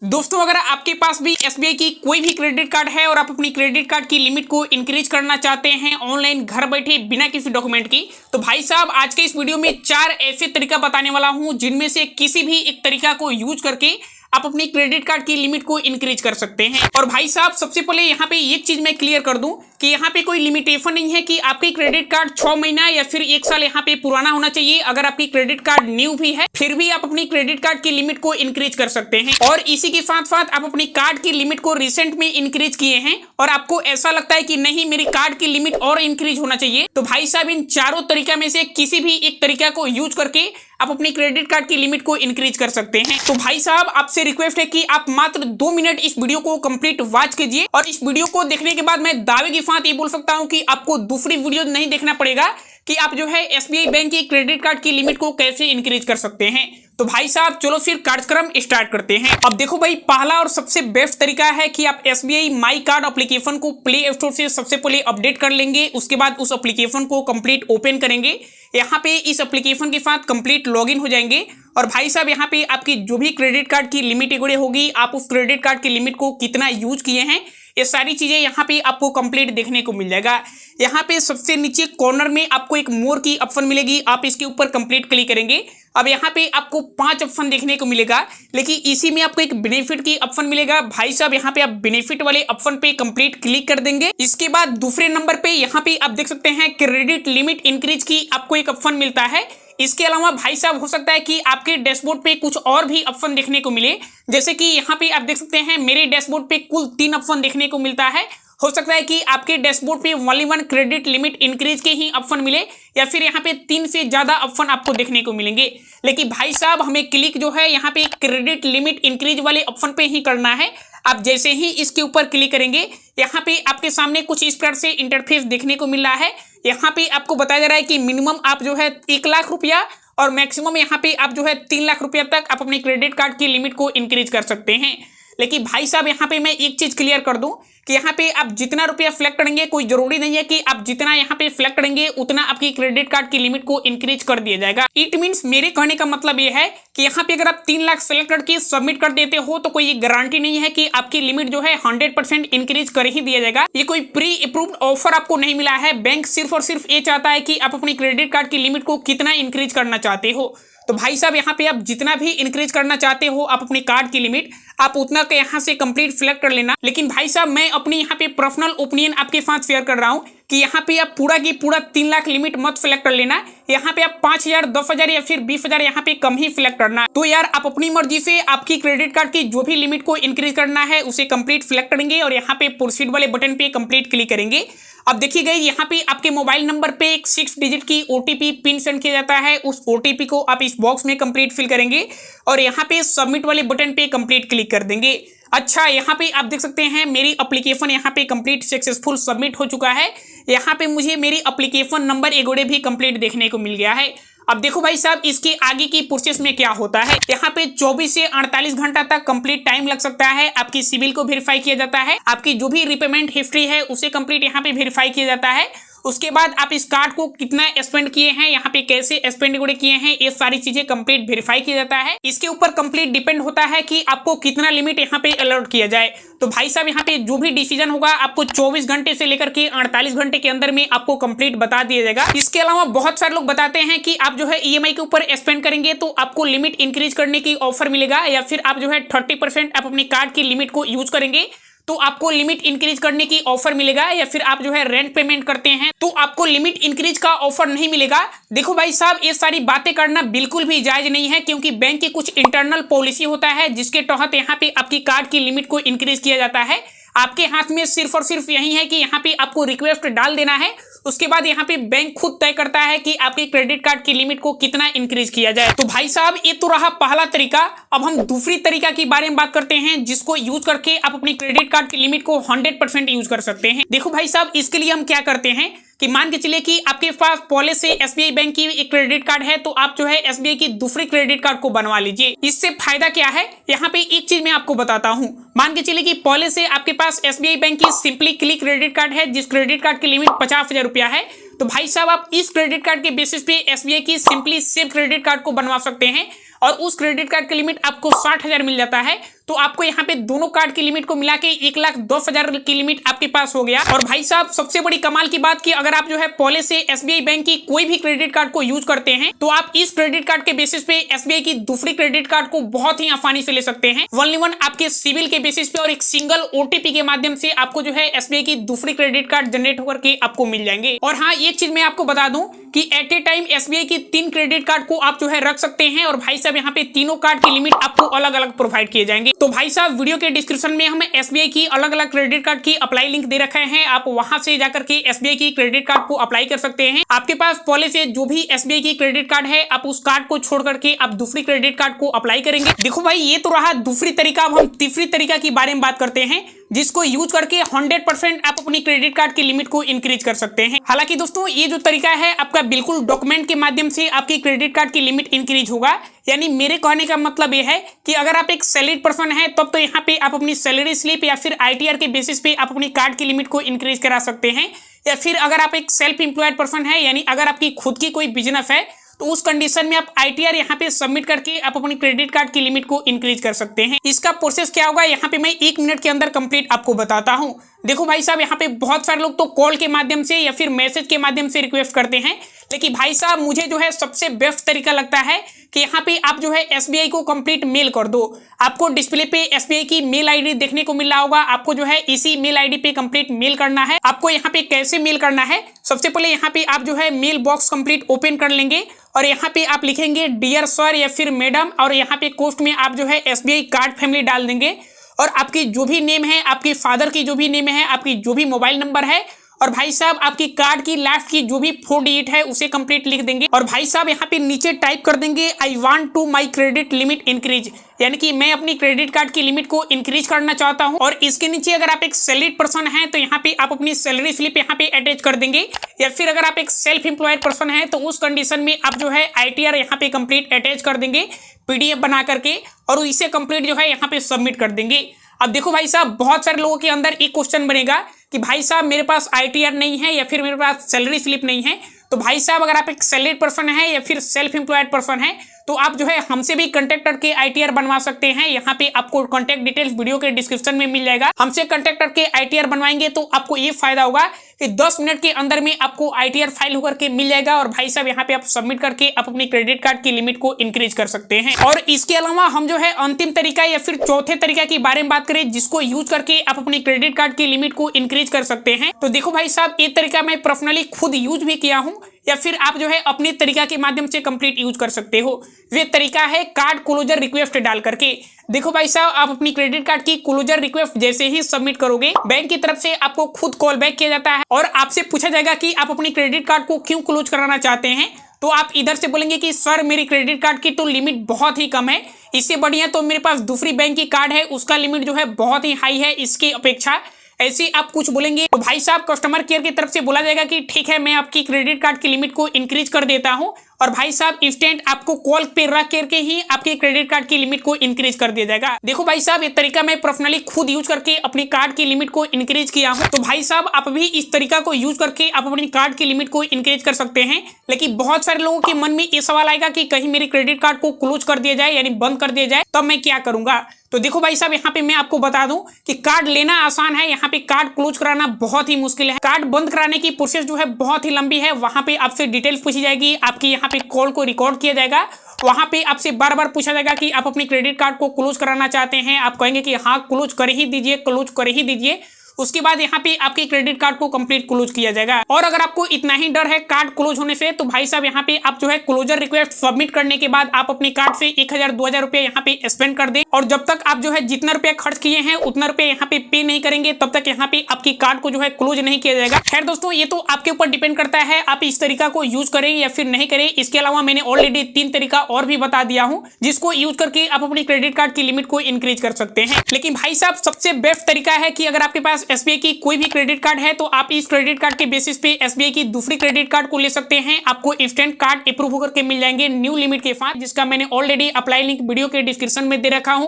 दोस्तों, अगर आपके पास भी एसबीआई की कोई भी क्रेडिट कार्ड है और आप अपनी क्रेडिट कार्ड की लिमिट को इंक्रीज करना चाहते हैं ऑनलाइन घर बैठे बिना किसी डॉक्यूमेंट की, तो भाई साहब आज के इस वीडियो में 4 ऐसे तरीका बताने वाला हूं जिनमें से किसी भी एक तरीका को यूज करके आप अपनी क्रेडिट कार्ड की लिमिट को इंक्रीज कर सकते हैं। और भाई साहब सबसे पहले यहाँ पे एक चीज मैं क्लियर कर दूं कि यहाँ पे कोई लिमिटेशन नहीं है कि आपकी क्रेडिट कार्ड 6 महीना या फिर 1 साल यहाँ पे पुराना होना चाहिए। अगर आपकी क्रेडिट कार्ड न्यू भी है फिर भी आप अपनी क्रेडिट कार्ड की लिमिट को इंक्रीज कर सकते हैं। और इसी के साथ साथ आप अपनी कार्ड की लिमिट को रिसेंट में इंक्रीज किए हैं और आपको ऐसा लगता है कि नहीं मेरी कार्ड की लिमिट और इंक्रीज होना चाहिए, तो भाई साहब इन चारों तरीका में से किसी भी एक तरीका को यूज करके आप अपनी क्रेडिट कार्ड की लिमिट को इंक्रीज कर सकते हैं। तो भाई साहब आपसे रिक्वेस्ट है कि आप मात्र 2 मिनट इस वीडियो को कंप्लीट वॉच कीजिए और इस वीडियो को देखने के बाद मैं दावे के साथ ये बोल सकता हूं कि आपको दूसरी वीडियो नहीं देखना पड़ेगा कि आप जो है एसबीआई बैंक की क्रेडिट कार्ड की लिमिट को कैसे इंक्रीज कर सकते हैं। तो भाई साहब चलो फिर कार्यक्रम स्टार्ट करते हैं। अब देखो भाई, पहला और सबसे बेस्ट तरीका है कि आप एसबीआई माई कार्ड एप्लीकेशन को प्ले स्टोर से सबसे पहले अपडेट कर लेंगे। उसके बाद उस एप्लीकेशन को कंप्लीट ओपन करेंगे। यहाँ पे इस एप्लीकेशन के साथ कंप्लीट लॉगिन हो जाएंगे और भाई साहब यहाँ पे आपकी जो भी क्रेडिट कार्ड की लिमिट एगोड़े होगी, आप उस क्रेडिट कार्ड की लिमिट को कितना यूज किए हैं, ये सारी चीजें यहाँ पे आपको कंप्लीट देखने को मिल जाएगा। यहाँ पे सबसे नीचे कॉर्नर में आपको एक मोर की ऑप्शन मिलेगी, आप इसके ऊपर कंप्लीट क्लिक करेंगे। अब यहाँ पे आपको 5 ऑप्शन देखने को मिलेगा, लेकिन इसी में आपको एक बेनिफिट की ऑप्शन मिलेगा। भाई साहब यहाँ पे आप बेनिफिट वाले ऑप्शन पे कंप्लीट क्लिक कर देंगे। इसके बाद दूसरे नंबर पे यहाँ पे आप देख सकते हैं क्रेडिट लिमिट इंक्रीज की आपको एक ऑप्शन मिलता है। इसके अलावा भाई साहब हो सकता है कि आपके डैशबोर्ड पे कुछ और भी ऑप्शन देखने को मिले, जैसे कि यहाँ पे आप देख सकते हैं मेरे डैशबोर्ड पे कुल 3 ऑप्शन देखने को मिलता है। हो सकता है कि आपके डैशबोर्ड पे ओनली 1 क्रेडिट लिमिट इंक्रीज के ही ऑप्शन मिले या फिर यहाँ पे 3 से ज्यादा ऑप्शन आपको देखने को मिलेंगे। लेकिन भाई साहब हमें क्लिक जो है यहाँ पे क्रेडिट लिमिट इंक्रीज वाले ऑप्शन पे ही करना है। आप जैसे ही इसके ऊपर क्लिक करेंगे यहाँ पे आपके सामने कुछ इस प्रकार से इंटरफेस देखने को मिल रहा है। यहाँ पे आपको बताया जा रहा है कि मिनिमम आप जो है 1 लाख रुपया और मैक्सिमम यहाँ पे आप जो है 3 लाख रुपया तक आप अपनी क्रेडिट कार्ड की लिमिट को इंक्रीज कर सकते हैं। लेकिन भाई साहब यहाँ पे मैं एक चीज क्लियर कर दूं कि यहाँ पे आप जितना रुपया सिलेक्ट करेंगे कोई जरूरी नहीं है कि आप जितना यहाँ पे सिलेक्ट करेंगे उतना आपकी क्रेडिट कार्ड की लिमिट को इंक्रीज कर दिया जाएगा। इट मींस मेरे कहने का मतलब ये है कि यहाँ पे अगर आप 3 लाख सेलेक्ट करके सबमिट कर देते हो तो कोई गारंटी नहीं है कि आपकी लिमिट जो है 100% इंक्रीज कर ही दिया जाएगा। ये कोई प्री अप्रूव्ड ऑफर आपको नहीं मिला है। बैंक सिर्फ और सिर्फ ये चाहता है कि आप अपनी क्रेडिट कार्ड की लिमिट को कितना इंक्रीज करना चाहते हो। तो भाई साहब यहाँ पे आप जितना भी इंक्रीज करना चाहते हो आप अपनी कार्ड की लिमिट आप उतना के यहाँ से कंप्लीट सिलेक्ट कर लेना। लेकिन भाई साहब मैं अपनी यहाँ पे पर्सनल ओपिनियन आपके साथ शेयर कर रहा हूँ कि यहाँ पे आप पूरा की पूरा 3 लाख लिमिट मत सिलेक्ट कर लेना। यहाँ पे आप 5,000, 10,000 या फिर 20,000 यहाँ पे कम ही सिलेक्ट करना। तो यार आप अपनी मर्जी से आपकी क्रेडिट कार्ड की जो भी लिमिट को इंक्रीज करना है उसे कंप्लीट सिलेक्ट करेंगे और यहाँ पे प्रोसीड वाले बटन पे कंप्लीट क्लिक करेंगे। अब देखिए गई यहाँ पे आपके मोबाइल नंबर पे एक 6 डिजिट की ओटीपी पिन सेंड किया जाता है। उस ओटीपी को आप इस बॉक्स में कंप्लीट फिल करेंगे और यहाँ पे सबमिट वाले बटन पे कंप्लीट क्लिक कर देंगे। अच्छा, यहाँ पे आप देख सकते हैं मेरी एप्लीकेशन यहाँ पे कंप्लीट सक्सेसफुल सबमिट हो चुका है। यहाँ पे मुझे मेरी एप्लीकेशन नंबर एगोड़े भी कंप्लीट देखने को मिल गया है। अब देखो भाई साहब इसके आगे की प्रोसेस में क्या होता है। यहाँ पे 24 से 48 घंटा तक कंप्लीट टाइम लग सकता है। आपकी सिविल को वेरीफाई किया जाता है, आपकी जो भी रिपेमेंट हिस्ट्री है उसे कंप्लीट यहाँ पे वेरीफाई किया जाता है। उसके बाद आप इस कार्ड को कितना स्पेंड किए हैं, यहाँ पे कैसे स्पेंड किए हैं, ये सारी चीजें कंप्लीट वेरीफाई किया जाता है। इसके ऊपर कंप्लीट डिपेंड होता है कि आपको कितना लिमिट यहाँ पे अलॉट किया जाए। तो भाई साहब यहाँ पे जो भी डिसीजन होगा आपको 24 घंटे से लेकर के 48 घंटे के अंदर में आपको कंप्लीट बता दिया जाएगा। इसके अलावा बहुत सारे लोग बताते हैं कि आप जो है ईएमआई के ऊपर स्पेंड करेंगे तो आपको लिमिट इंक्रीज करने की ऑफर मिलेगा, या फिर आप जो है 30% आप अपनी कार्ड की लिमिट को यूज करेंगे तो आपको लिमिट इंक्रीज करने की ऑफर मिलेगा, या फिर आप जो है रेंट पेमेंट करते हैं तो आपको लिमिट इंक्रीज का ऑफर नहीं मिलेगा। देखो भाई साहब ये सारी बातें करना बिल्कुल भी जायज नहीं है, क्योंकि बैंक की कुछ इंटरनल पॉलिसी होता है जिसके तहत यहाँ पे आपकी कार्ड की लिमिट को इंक्रीज किया जाता है। आपके हाथ में सिर्फ और सिर्फ यही है कि यहाँ पे आपको रिक्वेस्ट डाल देना है। उसके बाद यहाँ पे बैंक खुद तय करता है कि आपकी क्रेडिट कार्ड की लिमिट को कितना इंक्रीज किया जाए। तो भाई साहब ये तो रहा पहला तरीका। अब हम दूसरी तरीका के बारे में बात करते हैं जिसको यूज करके आप अपनी क्रेडिट कार्ड की लिमिट को 100% यूज कर सकते हैं। देखो भाई साहब इसके लिए हम क्या करते हैं कि मान के चलिए कि आपके पास पहले से एसबीआई बैंक की एक क्रेडिट कार्ड है तो आप जो है एसबीआई की दूसरी क्रेडिट कार्ड को बनवा लीजिए। इससे फायदा क्या है, यहाँ पे एक चीज मैं आपको बताता हूँ। मान के चलिए कि पहले से आपके पास एसबीआई बैंक की सिंपली क्लिक क्रेडिट कार्ड है जिस क्रेडिट कार्ड की लिमिट 50,000 रुपया है। तो भाई साहब आप इस क्रेडिट कार्ड के बेसिस पे एसबीआई की सिंपली सेव क्रेडिट कार्ड को बनवा सकते हैं और उस क्रेडिट कार्ड की लिमिट आपको 60,000 मिल जाता है, तो आपको यहाँ पे दोनों कार्ड की लिमिट को मिला के 1,10,000 की लिमिट आपके पास हो गया। और भाई साहब सबसे बड़ी कमाल की बात कि अगर आप जो है पहले से एसबीआई बैंक की कोई भी क्रेडिट कार्ड को यूज करते हैं तो आप इस क्रेडिट कार्ड के बेसिस पे एसबीआई की दूसरी क्रेडिट कार्ड को बहुत ही आसानी से ले सकते हैं। ओनली वन आपके सिविल के बेसिस पे और एक सिंगल ओटीपी के माध्यम से आपको जो है एसबीआई की दूसरी क्रेडिट कार्ड जनरेट होकर के आपको मिल जाएंगे। और हाँ, एक चीज मैं आपको बता दूं कि एट ए टाइम एसबीआई की 3 क्रेडिट कार्ड को आप जो है रख सकते हैं और भाई साहब यहाँ पे तीनों कार्ड की लिमिट आपको अलग अलग प्रोवाइड किए जाएंगे। तो भाई साहब वीडियो के डिस्क्रिप्शन में हम एसबीआई की अलग अलग क्रेडिट कार्ड की अप्लाई लिंक दे रखे हैं, आप वहां से जाकर के एसबीआई की क्रेडिट कार्ड को अप्लाई कर सकते हैं। आपके पास पहले से जो भी एसबीआई की क्रेडिट कार्ड है आप उस कार्ड को छोड़ करके आप दूसरी क्रेडिट कार्ड को अप्लाई करेंगे। देखो भाई, ये तो रहा दूसरी तरीका। अब हम तीसरी तरीका की बारे में बात करते हैं जिसको यूज करके 100% आप अपनी क्रेडिट कार्ड की लिमिट को इंक्रीज कर सकते हैं। हालांकि दोस्तों ये जो तरीका है आपका बिल्कुल डॉक्यूमेंट के माध्यम से आपकी क्रेडिट कार्ड की लिमिट इंक्रीज होगा। यानी मेरे कहने का मतलब ये है कि अगर आप एक सैलरीड पर्सन है तब तो यहाँ पे आप अपनी सैलरी स्लिप या फिर आईटीआर के बेसिस पे आप अपनी कार्ड की लिमिट को इंक्रीज करा सकते हैं। या फिर अगर आप एक सेल्फ एम्प्लॉयड पर्सन है यानी अगर आपकी खुद की कोई बिजनेस है तो उस कंडीशन में आप आईटीआर यहाँ पे सबमिट करके आप अपनी क्रेडिट कार्ड की लिमिट को इंक्रीज कर सकते हैं। इसका प्रोसेस क्या होगा यहाँ पे मैं 1 मिनट के अंदर कंप्लीट आपको बताता हूँ। देखो भाई साहब, यहाँ पे बहुत सारे लोग तो कॉल के माध्यम से या फिर मैसेज के माध्यम से रिक्वेस्ट करते हैं, लेकिन भाई साहब मुझे जो है सबसे बेस्ट तरीका लगता है कि यहाँ पे आप जो है एसबीआई को कंप्लीट मेल कर दो। आपको डिस्प्ले पे एसबीआई की मेल आईडी देखने को मिल रहा होगा, आपको जो है इसी मेल आईडी पे कंप्लीट मेल करना है। आपको यहाँ पे कैसे मेल करना है, सबसे पहले यहाँ पे आप जो है मेल बॉक्स कंप्लीट ओपन कर लेंगे और यहाँ पे आप लिखेंगे डियर सर या फिर मैडम और यहाँ पे पोस्ट में आप जो है एसबीआई कार्ड फैमिली डाल देंगे और आपकी जो भी नेम है, आपके फादर की जो भी नेम है, आपकी जो भी मोबाइल नंबर है और भाई साहब आपकी कार्ड की लास्ट की जो भी 4 डिजिट है उसे कंप्लीट लिख देंगे। और भाई साहब यहाँ पे नीचे टाइप कर देंगे I want to my credit limit increase, यानी कि मैं अपनी क्रेडिट कार्ड की लिमिट को इंक्रीज करना चाहता हूं। और इसके नीचे अगर आप एक सैलरीड पर्सन हैं तो यहाँ पे आप अपनी सैलरी स्लिप यहाँ पे अटैच कर देंगे, या फिर अगर आप एक सेल्फ एम्प्लॉयड पर्सन हैं तो उस कंडीशन में आप जो है आईटीआर यहाँ पे कंप्लीट अटैच कर देंगे पीडीएफ बना करके और इसे कंप्लीट जो है यहाँ पे सबमिट कर देंगे। अब देखो भाई साहब, बहुत सारे लोगों के अंदर एक क्वेश्चन बनेगा कि भाई साहब मेरे पास आईटीआर नहीं है या फिर मेरे पास सैलरी स्लिप नहीं है। तो भाई साहब अगर आप एक सैलरीड पर्सन है या फिर सेल्फ एम्प्लॉयड पर्सन है तो आप जो है हमसे भी कांटेक्ट करके आईटीआर बनवा सकते हैं। यहाँ पे आपको कांटेक्ट डिटेल्स वीडियो के डिस्क्रिप्शन में मिल जाएगा। हमसे कांटेक्ट करके आईटीआर बनवाएंगे तो आपको ये फायदा होगा कि 10 मिनट के अंदर में आपको आईटीआर फाइल होकर के मिल जाएगा और भाई साहब यहाँ पे आप सबमिट करके आप अपनी क्रेडिट कार्ड की लिमिट को इंक्रीज कर सकते हैं। और इसके अलावा हम जो है अंतिम तरीका या फिर चौथे तरीका के बारे में बात करें जिसको यूज करके आप अपनी क्रेडिट कार्ड की लिमिट को इंक्रीज कर सकते हैं। तो देखो भाई साहब, ये तरीका मैं पर्सनली खुद यूज भी किया हूँ या फिर आप जो है अपने तरीका के माध्यम से कंप्लीट यूज कर सकते हो। वे तरीका है कार्ड क्लोजर रिक्वेस्ट डाल करके। देखो भाई साहब, आप अपनी क्रेडिट कार्ड की क्लोजर रिक्वेस्ट जैसे ही सबमिट करोगे बैंक की तरफ से आपको खुद कॉल बैक किया जाता है और आपसे पूछा जाएगा कि आप अपनी क्रेडिट कार्ड को क्यों क्लोज कराना चाहते हैं। तो आप इधर से बोलेंगे कि सर मेरी क्रेडिट कार्ड की तो लिमिट बहुत ही कम है, इससे बढ़िया तो मेरे पास दूसरी बैंक की कार्ड है उसका लिमिट जो है बहुत ही हाई है इसकी अपेक्षा। ऐसे आप कुछ बोलेंगे तो भाई साहब कस्टमर केयर की तरफ से बोला जाएगा कि ठीक है मैं आपकी क्रेडिट कार्ड की लिमिट को इंक्रीज कर देता हूं और भाई साहब इंस्टेंट आपको कॉल पे रख करके ही आपके क्रेडिट कार्ड की लिमिट को इंक्रीज कर दिया जाएगा। देखो भाई साहब, ये तरीका मैं पर्सनली खुद यूज करके अपनी कार्ड की लिमिट को इंक्रीज किया हूं। तो भाई साहब आप भी इस तरीका को यूज करके आप अपनी कार्ड की लिमिट को इंक्रीज कर सकते हैं। लेकिन बहुत सारे लोगों के मन में ये सवाल आएगा कि कहीं मेरी क्रेडिट कार्ड को क्लोज कर दिया जाए यानी बंद कर दिया जाए तब मैं क्या करूंगा। तो देखो भाई साहब, यहाँ पे मैं आपको बता दूं कि कार्ड लेना आसान है, यहाँ पे कार्ड क्लोज कराना बहुत ही मुश्किल है। कार्ड बंद कराने की प्रोसेस जो है बहुत ही लंबी है। वहां पे आपसे डिटेल्स पूछी जाएगी, आपकी यहाँ पे कॉल को रिकॉर्ड किया जाएगा, वहां पे आपसे बार बार पूछा जाएगा कि आप अपनी क्रेडिट कार्ड को क्लोज कराना चाहते हैं। आप कहेंगे कि हाँ क्लोज कर ही दीजिए, क्लोज कर ही दीजिए। उसके बाद यहाँ पे आपके क्रेडिट कार्ड को कंप्लीट क्लोज किया जाएगा। और अगर आपको इतना ही डर है कार्ड क्लोज होने से तो भाई साहब यहाँ पे आप जो है क्लोजर रिक्वेस्ट सबमिट करने के बाद आप अपने कार्ड से 1000-2000 रुपए यहाँ पे स्पेंड कर दें और जब तक आप जो है जितना रुपया खर्च किए हैं उतना रुपया यहाँ पे नहीं करेंगे तब तक यहाँ पे आपकी कार्ड को जो है क्लोज नहीं किया जाएगा। खैर दोस्तों, ये तो आपके ऊपर डिपेंड करता है आप इस तरीका को यूज करें या फिर नहीं करें। इसके अलावा मैंने ऑलरेडी 3 तरीका और भी बता दिया हूँ जिसको यूज करके आप अपनी क्रेडिट कार्ड की लिमिट को इंक्रीज कर सकते हैं। लेकिन भाई साहब सबसे बेस्ट तरीका है कि अगर आपके पास एसबीआई की कोई भी क्रेडिट कार्ड है तो आप इस क्रेडिट कार्ड के बेसिस पे एसबीआई की दूसरी क्रेडिट कार्ड को ले सकते हैं। आपको इंस्टेंट कार्ड अप्रूव होकर के मिल जाएंगे न्यू लिमिट के साथ, जिसका मैंने ऑलरेडी अप्लाई लिंक वीडियो के डिस्क्रिप्शन में दे रखा हूं।